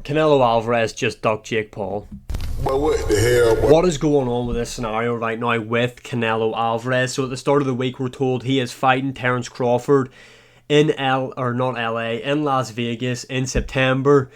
Canelo Alvarez just ducked Jake Paul. But what the hell, boy? What is going on with this scenario right now with Canelo Alvarez? So at the start of the week, we're told he is fighting Terence Crawford in Las Vegas in September.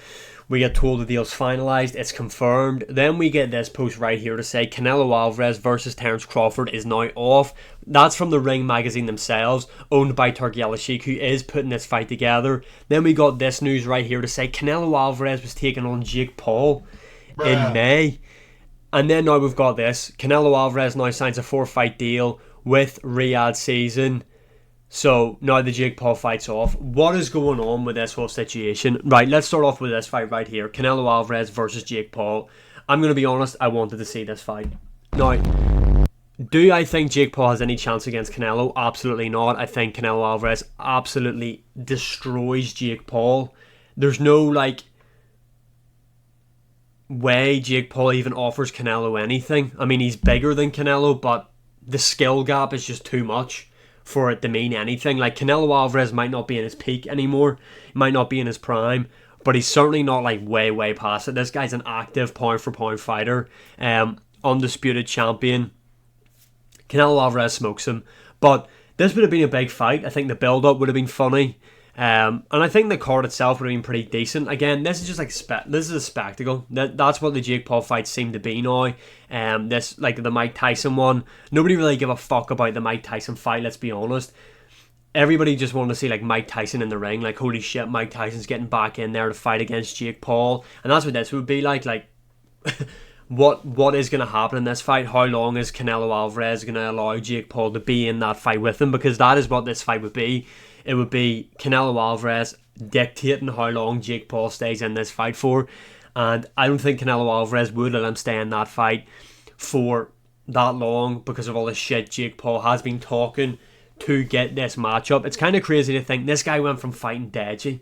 We get told the deal's finalised, it's confirmed. Then we get this post right here to say Canelo Alvarez versus Terence Crawford is now off. That's from the Ring magazine themselves, owned by Turki Al-Sheikh, who is putting this fight together. Then we got this news right here to say Canelo Alvarez was taking on Jake Paul in May. And then now we've got this. Canelo Alvarez now signs a 4-fight deal with Riyadh Season. So now the Jake Paul fight's off. What is going on with this whole situation? Right, let's start off with this fight right here. Canelo Alvarez versus Jake Paul. I'm going to be honest, I wanted to see this fight. Now, do I think Jake Paul has any chance against Canelo? Absolutely not. I think Canelo Alvarez absolutely destroys Jake Paul. There's no, way Jake Paul even offers Canelo anything. I mean, he's bigger than Canelo, but the skill gap is just too much for it to mean anything. Like, Canelo Alvarez might not be in his peak anymore, he might not be in his prime, but he's certainly not way past it. This guy's an active pound for pound fighter, undisputed champion. Canelo Alvarez smokes him, but this would have been a big fight. I think the build up would have been funny, and I think the card itself would have been pretty decent. Again, this is just this is a spectacle. That's what the Jake Paul fights seem to be now. This, the Mike Tyson one, nobody really give a fuck about the Mike Tyson fight, let's be honest. Everybody just wanted to see Mike Tyson in the ring, holy shit, Mike Tyson's getting back in there to fight against Jake Paul, and that's what this would be like what is going to happen in this fight? How long is Canelo Alvarez going to allow Jake Paul to be in that fight with him? Because that is what this fight would be. It would be Canelo Alvarez dictating how long Jake Paul stays in this fight for. And I don't think Canelo Alvarez would let him stay in that fight for that long because of all the shit Jake Paul has been talking to get this matchup. It's kind of crazy to think this guy went from fighting Deji,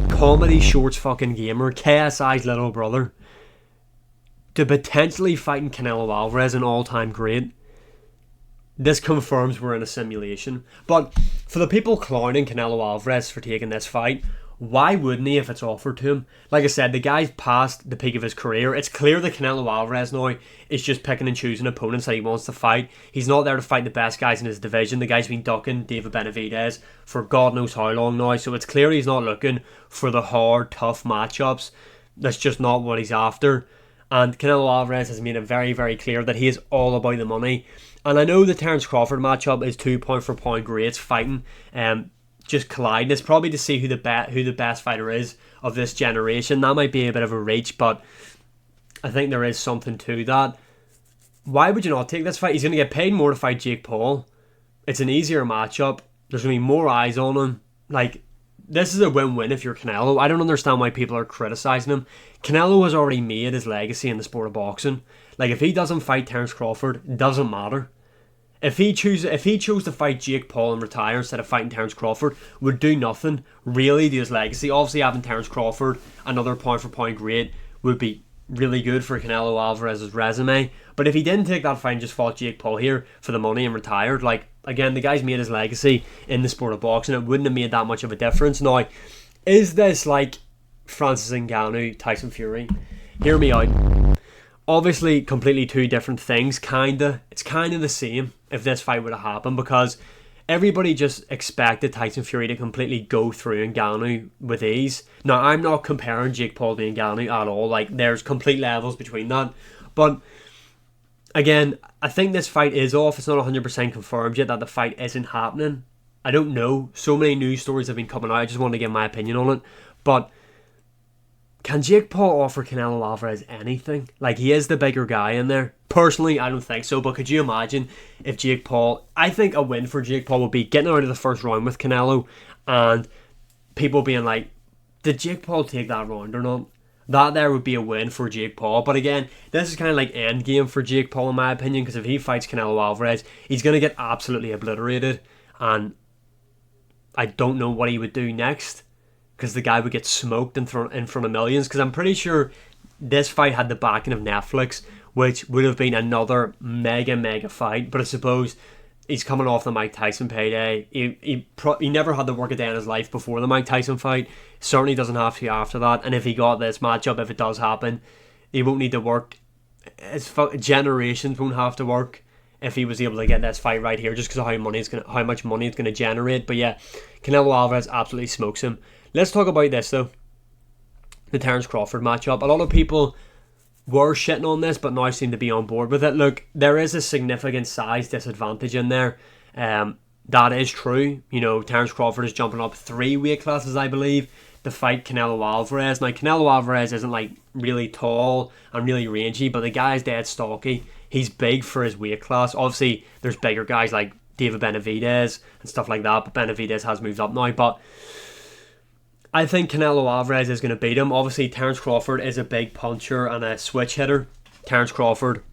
comedy shorts fucking gamer, KSI's little brother, to potentially fighting Canelo Alvarez, an all-time great. This confirms we're in a simulation. But for the people clowning Canelo Alvarez for taking this fight, why wouldn't he if it's offered to him? Like I said, the guy's past the peak of his career. It's clear that Canelo Alvarez now is just picking and choosing opponents that he wants to fight. He's not there to fight the best guys in his division. The guy's been ducking David Benavidez for God knows how long now. So it's clear he's not looking for the hard, tough matchups. That's just not what he's after. And Canelo Alvarez has made it very, very clear that he is all about the money. And I know the Terence Crawford matchup is 2 pound for pound greats fighting, just colliding. It's probably to see who the best fighter is of this generation. That might be a bit of a reach, but I think there is something to that. Why would you not take this fight? He's going to get paid more to fight Jake Paul. It's an easier matchup. There's going to be more eyes on him. This is a win-win if you're Canelo. I don't understand why people are criticising him. Canelo has already made his legacy in the sport of boxing. If he doesn't fight Terence Crawford, it doesn't matter. If he chose to fight Jake Paul and retire instead of fighting Terence Crawford, would do nothing really to his legacy. Obviously, having Terence Crawford, another pound for pound great, would be really good for Canelo Alvarez's resume. But if he didn't take that fight and just fought Jake Paul here for the money and retired, again, the guy's made his legacy in the sport of boxing. It wouldn't have made that much of a difference. Now, is this like Francis Ngannou, Tyson Fury? Hear me out. Obviously, completely two different things, kinda. It's kind of the same if this fight would have happened, because everybody just expected Tyson Fury to completely go through Ngannou with ease. Now, I'm not comparing Jake Paul to Ngannou at all. There's complete levels between that. But, again, I think this fight is off. It's not 100% confirmed yet that the fight isn't happening. I don't know. So many news stories have been coming out. I just want to give my opinion on it. But can Jake Paul offer Canelo Alvarez anything? He is the bigger guy in there. Personally, I don't think so, but could you imagine if Jake Paul... I think a win for Jake Paul would be getting out of the first round with Canelo and people being like, did Jake Paul take that round or not? That there would be a win for Jake Paul. But again, this is kind of end game for Jake Paul in my opinion, because if he fights Canelo Alvarez, he's going to get absolutely obliterated, and I don't know what he would do next, because the guy would get smoked in front of millions. Because I'm pretty sure this fight had the backing of Netflix, which would have been another mega fight. But I suppose He's coming off the Mike Tyson payday. He never had to work a day in his life before the Mike Tyson fight. Certainly doesn't have to after that. And if he got this matchup, if it does happen, he won't need to work. His generations won't have to work if he was able to get this fight right here, just because of how much money it's gonna generate. But yeah, Canelo Alvarez absolutely smokes him. Let's talk about this though. The Terence Crawford matchup. A lot of people were shitting on this, but now seem to be on board with it. Look, there is a significant size disadvantage in there. That is true. You know, Terence Crawford is jumping up 3 weight classes, I believe, to fight Canelo Alvarez. Now, Canelo Alvarez isn't like really tall and really rangy, but the guy's dead stocky. He's big for his weight class. Obviously, there's bigger guys like David Benavidez and stuff like that, but Benavidez has moved up now. But I think Canelo Alvarez is going to beat him. Obviously, Terence Crawford is a big puncher and a switch hitter. Terence Crawford,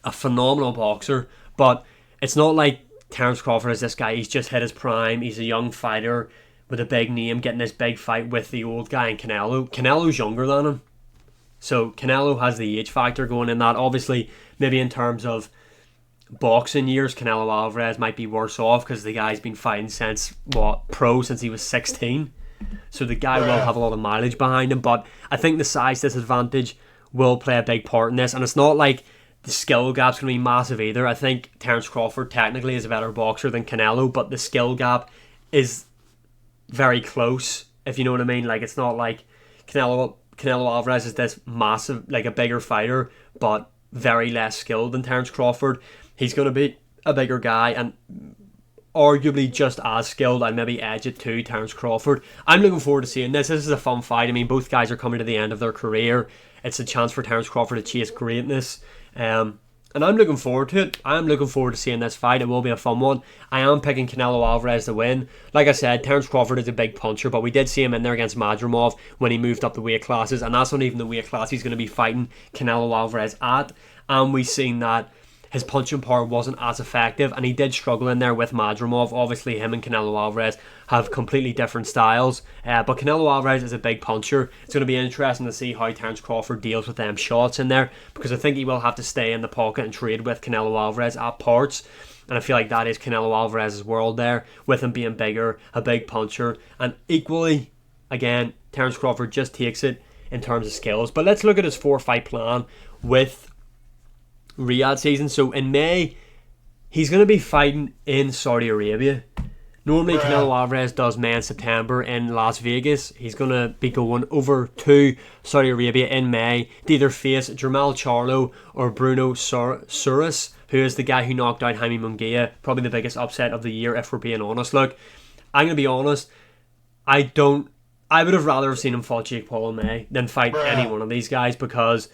a phenomenal boxer, but it's not like Terence Crawford is this guy. He's just hit his prime. He's a young fighter with a big name getting this big fight with the old guy in Canelo. Canelo's younger than him. So Canelo has the age factor going in that. Obviously, maybe in terms of boxing years, Canelo Alvarez might be worse off because the guy's been fighting since he was 16. So the guy will have a lot of mileage behind him, but I think the size disadvantage will play a big part in this, and it's not like the skill gap's going to be massive either. I think Terence Crawford technically is a better boxer than Canelo, but the skill gap is very close, if you know what I mean. Like, it's not like Canelo Alvarez is this massive, like a bigger fighter, but very less skilled than Terence Crawford. He's going to be a bigger guy and arguably just as skilled and maybe edge it to Terence Crawford. I'm looking forward to seeing this. This is a fun fight. I mean, both guys are coming to the end of their career. It's a chance for Terence Crawford to chase greatness. And I'm looking forward to it. I'm looking forward to seeing this fight. It will be a fun one. I am picking Canelo Alvarez to win. Like I said, Terence Crawford is a big puncher, but we did see him in there against Madrimov when he moved up the weight classes, and that's not even the weight class he's going to be fighting Canelo Alvarez at. And we've seen that his punching power wasn't as effective, and he did struggle in there with Madrimov. Obviously, him and Canelo Alvarez have completely different styles, but Canelo Alvarez is a big puncher. It's going to be interesting to see how Terence Crawford deals with them shots in there, because I think he will have to stay in the pocket and trade with Canelo Alvarez at parts, and I feel like that is Canelo Alvarez's world there, with him being bigger, a big puncher, and equally, again, Terence Crawford just takes it in terms of skills. But let's look at his 4-fight plan with Riyadh season. So in May, he's going to be fighting in Saudi Arabia. Normally Canelo Alvarez does May and September in Las Vegas. He's going to be going over to Saudi Arabia in May to either face Jermall Charlo or Bruno Suris, who is the guy who knocked out Jaime Munguia, probably the biggest upset of the year if we're being honest. Look, I'm going to be honest, I would have rather have seen him fight Jake Paul in May than fight any one of these guys, because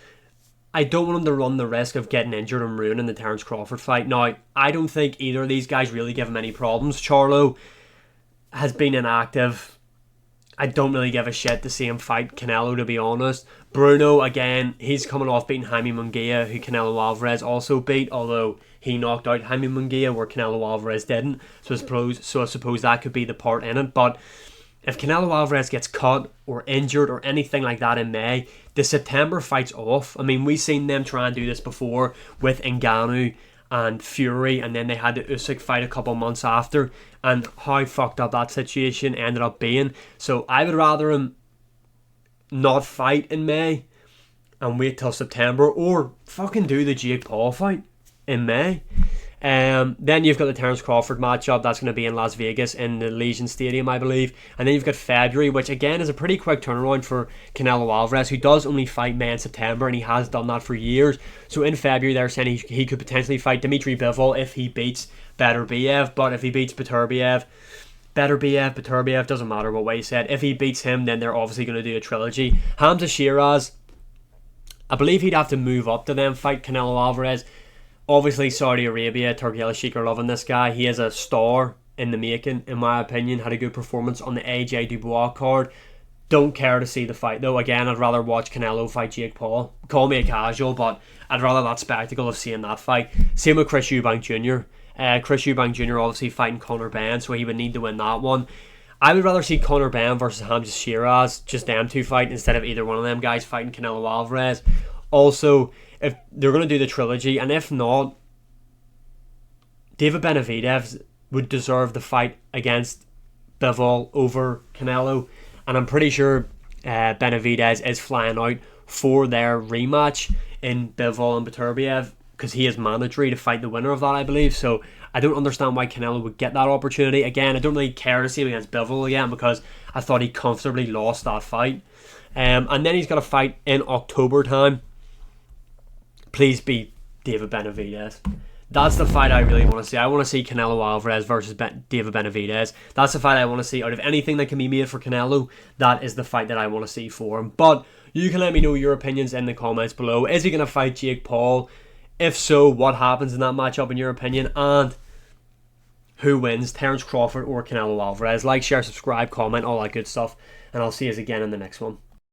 I don't want him to run the risk of getting injured and ruining the Terence Crawford fight. Now, I don't think either of these guys really give him any problems. Charlo has been inactive. I don't really give a shit to see him fight Canelo, to be honest. Bruno, again, he's coming off beating Jaime Munguia, who Canelo Alvarez also beat, although he knocked out Jaime Munguia where Canelo Alvarez didn't. So I suppose that could be the part in it. But if Canelo Alvarez gets cut or injured or anything like that in May, the September fight's off. I mean, we've seen them try and do this before with Ngannou and Fury, and then they had the Usyk fight a couple months after, and how fucked up that situation ended up being. So I would rather him not fight in May and wait till September, or fucking do the Jake Paul fight in May. Then you've got the Terence Crawford matchup. That's going to be in Las Vegas in the Legion Stadium, I believe. And then you've got February, which again is a pretty quick turnaround for Canelo Alvarez, who does only fight May and September, and he has done that for years. So in February, they're saying he could potentially fight Dmitry Bivol if he beats Beterbiev. But if he beats Beterbiev, doesn't matter what way he said. If he beats him, then they're obviously going to do a trilogy. Hamza Shiraz, I believe he'd have to move up to them fight Canelo Alvarez. Obviously, Saudi Arabia, Turkey Al-Sheikh are loving this guy. He is a star in the making, in my opinion. Had a good performance on the AJ Dubois card. Don't care to see the fight, though. Again, I'd rather watch Canelo fight Jake Paul. Call me a casual, but I'd rather that spectacle of seeing that fight. Same with Chris Eubank Jr. Chris Eubank Jr. obviously fighting Conor Benn, so he would need to win that one. I would rather see Conor Benn versus Hamza Shiraz, just them two fight, instead of either one of them guys fighting Canelo Alvarez. Also, if they're going to do the trilogy, and if not, David Benavidez would deserve the fight against Bivol over Canelo, and I'm pretty sure Benavidez is flying out for their rematch in Bivol and Beterbiev because he is mandatory to fight the winner of that, I believe. So I don't understand why Canelo would get that opportunity. Again, I don't really care to see him against Bivol again because I thought he comfortably lost that fight. And then he's got a fight in October time. Please be David Benavidez. That's the fight I really want to see. I want to see Canelo Alvarez versus David Benavidez. That's the fight I want to see. Out of anything that can be made for Canelo, that is the fight that I want to see for him. But you can let me know your opinions in the comments below. Is he going to fight Jake Paul? If so, what happens in that matchup in your opinion? And who wins, Terence Crawford or Canelo Alvarez? Like, share, subscribe, comment, all that good stuff. And I'll see you again in the next one.